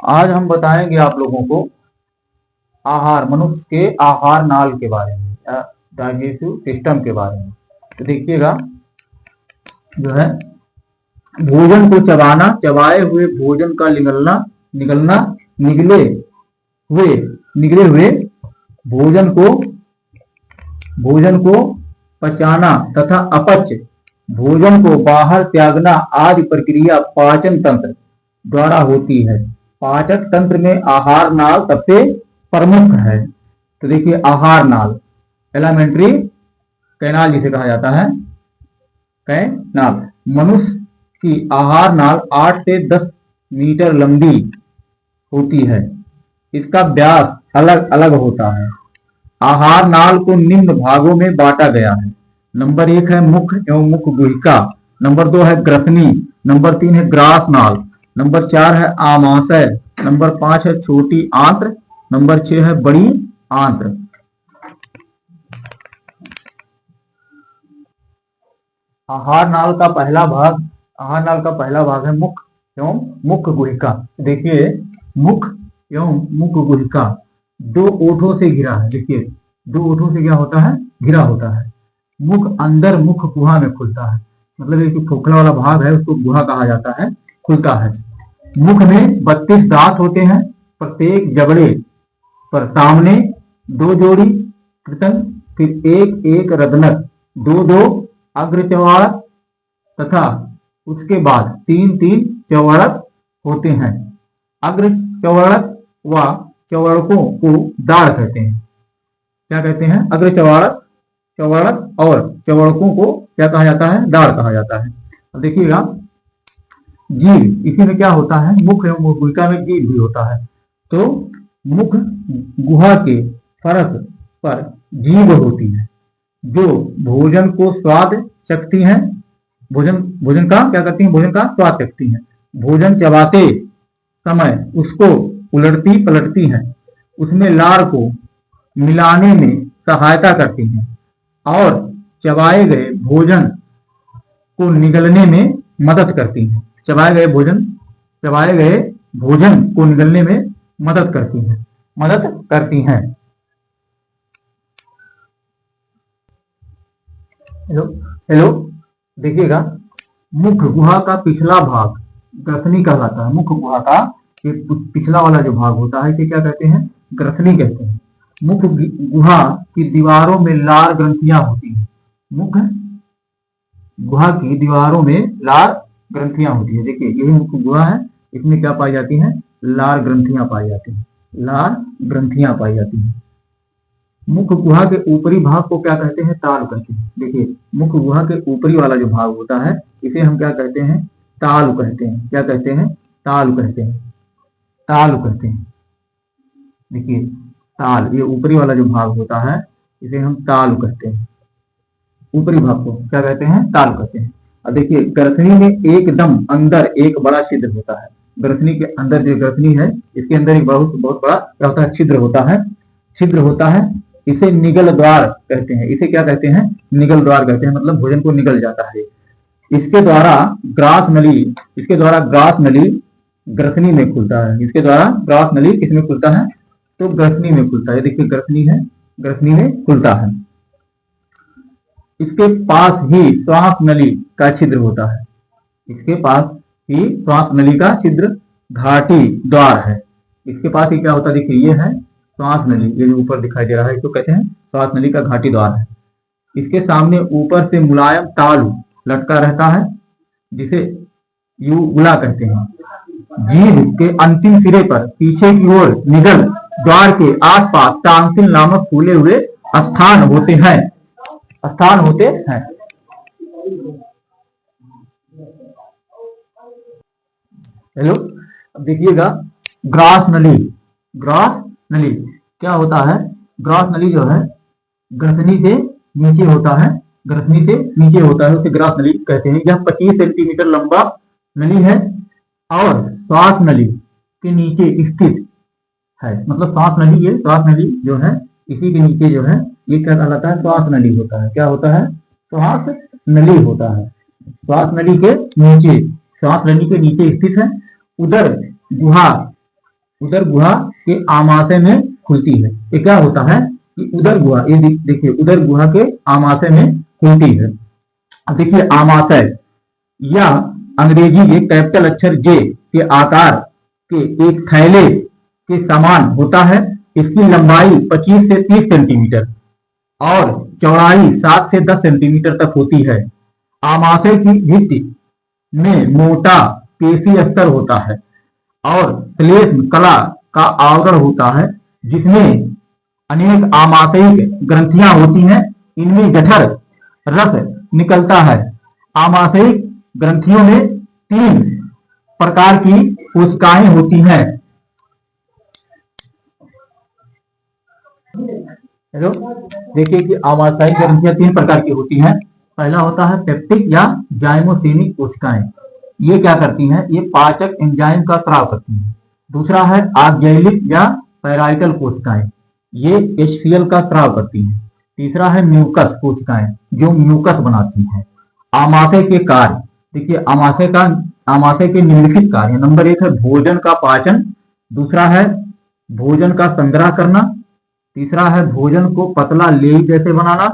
आज हम बताएंगे आप लोगों को आहार, मनुष्य के आहार नाल के बारे में, डाइजेस्टिव सिस्टम के बारे में। तो देखिएगा, जो है भोजन को चबाना, चबाए हुए भोजन का निगलना, निगले हुए भोजन को पचाना तथा अपच भोजन को बाहर त्यागना आदि प्रक्रिया पाचन तंत्र द्वारा होती है। पाचक तंत्र में आहार नाल सबसे प्रमुख है। तो देखिए, आहार नाल, एलिमेंट्री कैनाल जिसे कहा जाता है, कैनाल। मनुष्य की आहार नाल 8 से 10 मीटर लंबी होती है। इसका व्यास अलग अलग होता है। आहार नाल को निम्न भागों में बांटा गया है। नंबर 1 है मुख एवं मुख गुहिका, नंबर 2 है ग्रसनी, नंबर 3 है ग्रास नाल, नंबर 4 है आमाशय, नंबर 5 है छोटी आंत्र, नंबर 6 है बड़ी आंत्र। आहार नाल का पहला भाग है मुख एवं मुख गुहिका। देखिए, मुख एवं मुख गुहिका 2 ओठों से घिरा है। देखिए, 2 ओठों से क्या होता है? घिरा होता है। मुख अंदर मुख गुहा में खुलता है, मतलब ये जो खोखला वाला भाग है उसको गुहा कहा जाता है, खुलता है। मुख में 32 दांत होते हैं। प्रत्येक जबड़े पर सामने 2 जोड़ी कृतंक, फिर एक रदनक, 2 अग्रचवाड़क तथा उसके बाद 3 चौड़क होते हैं। अग्रचवाड़क व चौड़कों को दाढ़ कहते हैं। क्या कहते हैं? अग्रचवाड़क, चौड़क और चौड़कों को क्या कहा जाता है? दाढ़ कहा जाता है। अब देखिएगा, जीव, इसी में क्या होता है? मुख एवं मुख गुहिका में जीव भी होता है। तो मुख गुहा के फरक पर जीभ होती है, जो भोजन को स्वाद चखती हैं। भोजन का क्या करती हैं? भोजन का स्वाद चखती हैं। भोजन चबाते समय उसको उलटती पलटती हैं, उसमें लार को मिलाने में सहायता करती हैं और चबाए गए भोजन को निगलने में मदद करती हैं। चबाए गए भोजन को निगलने में मदद करती हैं। हेलो, देखिएगा, मुख गुहा का पिछला भाग ग्रसनी कहलाता है। मुख गुहा का पिछला वाला जो भाग होता है इसे क्या कहते हैं? ग्रसनी कहते हैं। मुख गुहा की दीवारों में लार ग्रंथियां होती हैं। मुख गुहा की दीवारों में लार ग्रंथियां होती है। देखिए, यही मुख गुहा है, इसमें क्या पाई जाती है? लार ग्रंथियां पाई जाती हैं। मुख गुहा के ऊपरी भाग को क्या कहते हैं? तालु कहते हैं। देखिए, मुख गुहा के ऊपरी वाला जो भाग होता है इसे हम क्या कहते हैं? तालु कहते हैं। क्या कहते हैं? तालु कहते हैं। देखिए, ताल, ये ऊपरी वाला जो भाग होता है इसे हम तालु कहते हैं। ऊपरी भाग को क्या कहते हैं? तालु कहते हैं। अब देखिए, ग्रसनी में एकदम अंदर एक बड़ा छिद्र होता है। ग्रसनी के अंदर जो ग्रसनी है इसके अंदर एक बहुत बड़ा क्या होता है? छिद्र होता है। इसे निगल द्वार कहते हैं। इसे क्या कहते हैं? निगल द्वार कहते हैं, मतलब भोजन को निगल जाता है। इसके द्वारा ग्रास नली ग्रसनी में खुलता है। इसके द्वारा ग्रास नली किसमें खुलता है? तो ग्रसनी में खुलता है। देखिए, ग्रसनी में खुलता है। इसके पास ही श्वास नली का छिद्र होता है। इसके पास ही श्वास नली का छिद्र घाटी द्वार है। इसके पास ही क्या होता है? देखिए, ये है श्वास नली, ये जो ऊपर दिखाई दे रहा है इसको कहते हैं श्वास नली का घाटी द्वार है। इसके सामने ऊपर से मुलायम तालु लटका रहता है, जिसे युगुला कहते हैं। जीभ के अंतिम सिरे पर पीछे की ओर निगल द्वार के आसपास टांसिल नामक फूले हुए स्थान होते हैं। हेलो, अब देखिएगा, ग्रास नली क्या होता है? ग्रास नली जो है ग्रसनी से नीचे होता है, उसे ग्रास नली कहते हैं। यह 25 सेंटीमीटर लंबा नली है और श्वास नली के नीचे स्थित है। मतलब श्वास नली जो है इसी के नीचे जो है ये क्या कहलाता है? श्वास नली होता है। क्या होता है? श्वास नली होता है। श्वास नली के नीचे स्थित है। उदर गुहा उदर गुहा के आमाशय में खुलती है। ये क्या होता है कि उदर गुहा, ये देखिए उदर गुहा के आमाशय में खुलती है। अब देखिए आमाशय या अंग्रेजी के कैपिटल अक्षर जे के आकार के एक थैले के समान होता है। इसकी लंबाई 25 से 30 सेंटीमीटर और चौड़ाई 7 से 10 सेंटीमीटर तक होती है। आमाशय की भित्ति में मोटा पेशी स्तर होता है और श्लेष्म कला का आवरण होता है, जिसमें अनेक आमाशयिक ग्रंथियां होती हैं। इनमें जठर रस निकलता है। आमाशयिक ग्रंथियों में 3 प्रकार की कोशिकाएं होती हैं। हेलो, देखिए कि आमाशयिक ग्रंथियां 3 प्रकार की होती हैं। पहला होता है पेप्टिक या जाइमोसिनिक कोशिकाएं। ये क्या करती हैं? ये पाचक एंजाइम का स्राव करती हैं। दूसरा है ऑक्जैलिक या पैराइटल कोशिकाएं, ये HCl का स्राव करती हैं। तीसरा है म्यूकस कोशिकाएं, जो म्यूकस बनाती हैं। आमाशय के कार्य, देखिए आमाशय के निम्नलिखित कार्य। नंबर 1 है भोजन का पाचन, दूसरा है भोजन का संग्रह करना, तीसरा है भोजन को पतला लेई जैसे बनाना,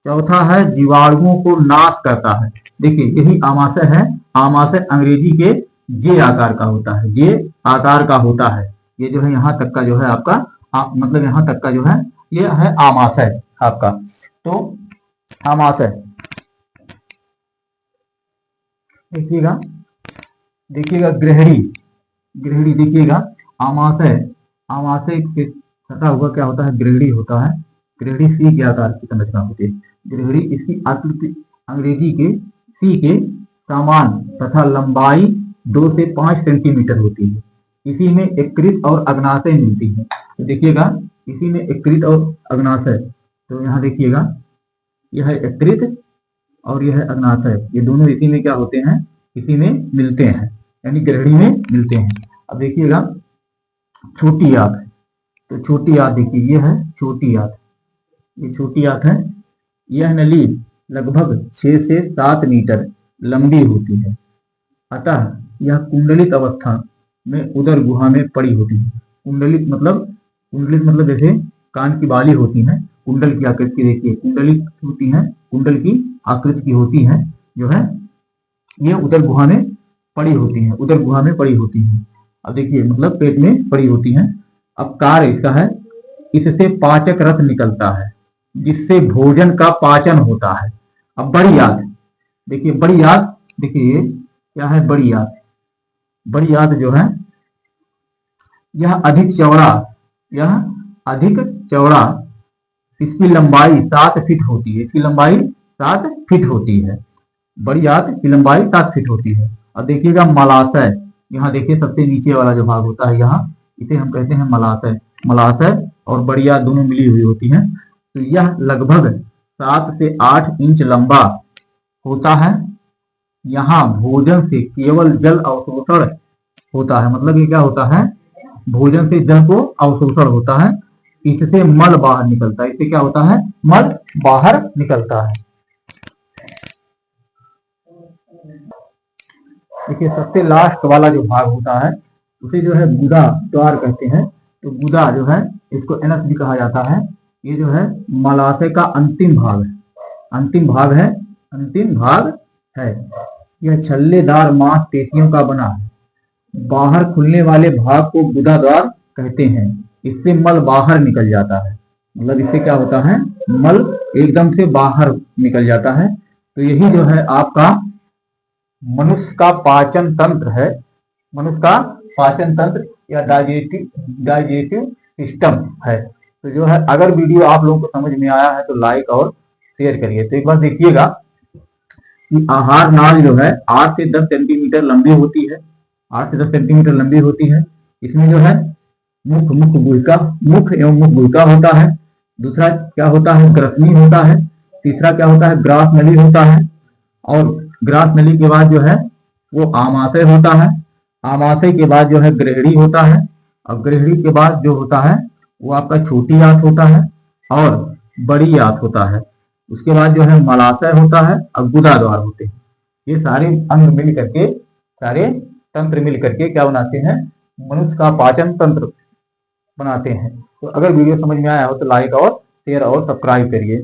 चौथा है जीवाणुओं को नाश करता है। देखिए यही आमाशय है। आमाशय अंग्रेजी के जे आकार का होता है, जे आकार का होता है। ये जो है यहाँ तक का जो है आपका मतलब यहाँ तक का जो है ये है आमाशय आपका। तो आमाशय देखिएगा ग्रहणी देखिएगा आमाशय के सटा हुआ क्या होता है? ग्रहणी होता है। ग्रहणी सी के आकार की संरचना होती है। ग्रहणी, इसकी आकृति अंग्रेजी के सी के समान तथा लंबाई 2 से 5 सेंटीमीटर होती है। इसी में यकृत और अग्नाशय मिलती है। तो देखिएगा इसी में यकृत और अग्नाशय, तो यहाँ देखिएगा यह है यकृत और यह है अग्नाशय, ये दोनों इसी में क्या होते हैं? इसी में मिलते हैं, यानी ग्रहणी में मिलते हैं। अब देखिएगा छोटी आंत, तो छोटी आंत देखिए ये है छोटी आंत, ये छोटी आंत है। यह नली लगभग 6 से 7 मीटर लंबी होती है, अतः यह कुंडलित अवस्था में उदर गुहा में पड़ी होती है। कुंडलित मतलब जैसे कान की बाली होती है, कुंडल की आकृति देखिए कुंडलित होती है, कुंडल की आकृति की होती है, जो है ये उदर गुहा में पड़ी होती है, उदर गुहा में पड़ी होती है। अब देखिए मतलब पेट में पड़ी होती है। अब कार्य इसका है, इससे पाचक रस निकलता है, जिससे भोजन का पाचन होता है। अब बड़ी आंत देखिए, बड़ी आंत देखिए क्या है? बड़ी आंत, बड़ी आंत जो है यह अधिक चौड़ा, इसकी लंबाई 7 फीट होती है। इसकी लंबाई 7 फीट होती है। बड़ी आंत की लंबाई 7 फीट होती है। अब देखिएगा मलाशय, यहाँ देखिए सबसे नीचे वाला जो भाग होता है, यहाँ इसे हम कहते हैं मलाशय। मलाशय और बड़ी आंत दोनों मिली हुई होती हैं। तो यह लगभग 7 से 8 इंच लंबा होता है। यहाँ भोजन से केवल जल अवशोषण होता है, मतलब ये क्या होता है? भोजन से जल को अवशोषण होता है, इससे मल बाहर निकलता है। इससे क्या होता है? मल बाहर निकलता है। देखिए सबसे लास्ट वाला जो भाग होता है उसे जो है गुदा द्वार कहते हैं। तो गुदा जो है इसको एनस भी कहा जाता है। ये जो है मलाशय का अंतिम भाग है, अंतिम भाग है। यह छल्लेदार मांसपेशियों का बना है। बाहर खुलने वाले भाग को गुदा द्वार कहते हैं। इससे मल बाहर निकल जाता है, मतलब इससे क्या होता है? मल एकदम से बाहर निकल जाता है। तो यही जो है आपका मनुष्य का पाचन तंत्र है, मनुष्य का पाचन तंत्र या डाइजेस्टिव सिस्टम है। तो जो है अगर वीडियो आप लोगों को समझ में आया है तो लाइक और शेयर करिए। तो एक बार देखिएगा कि आहार नाल जो है 8 से 10 सेंटीमीटर लंबी होती है, 8 से 10 सेंटीमीटर लंबी होती है। इसमें जो है मुख एवं मुख गुहिका होता है। दूसरा क्या होता है? ग्रसनी होता है। तीसरा क्या होता है? ग्रास नली होता है। और ग्रास नली के बाद जो है वो आमाशय होता है। आमाशय के बाद जो है ग्रहणी होता है। और ग्रहणी के बाद जो होता है वो आपका छोटी आंत होता है और बड़ी आंत होता है। उसके बाद जो है मलाशय होता है और गुदा द्वार होते हैं। ये सारे अंग मिल करके, सारे तंत्र मिल करके क्या बनाते हैं? मनुष्य का पाचन तंत्र बनाते हैं। तो अगर वीडियो समझ में आया हो तो लाइक और शेयर और सब्सक्राइब करिए।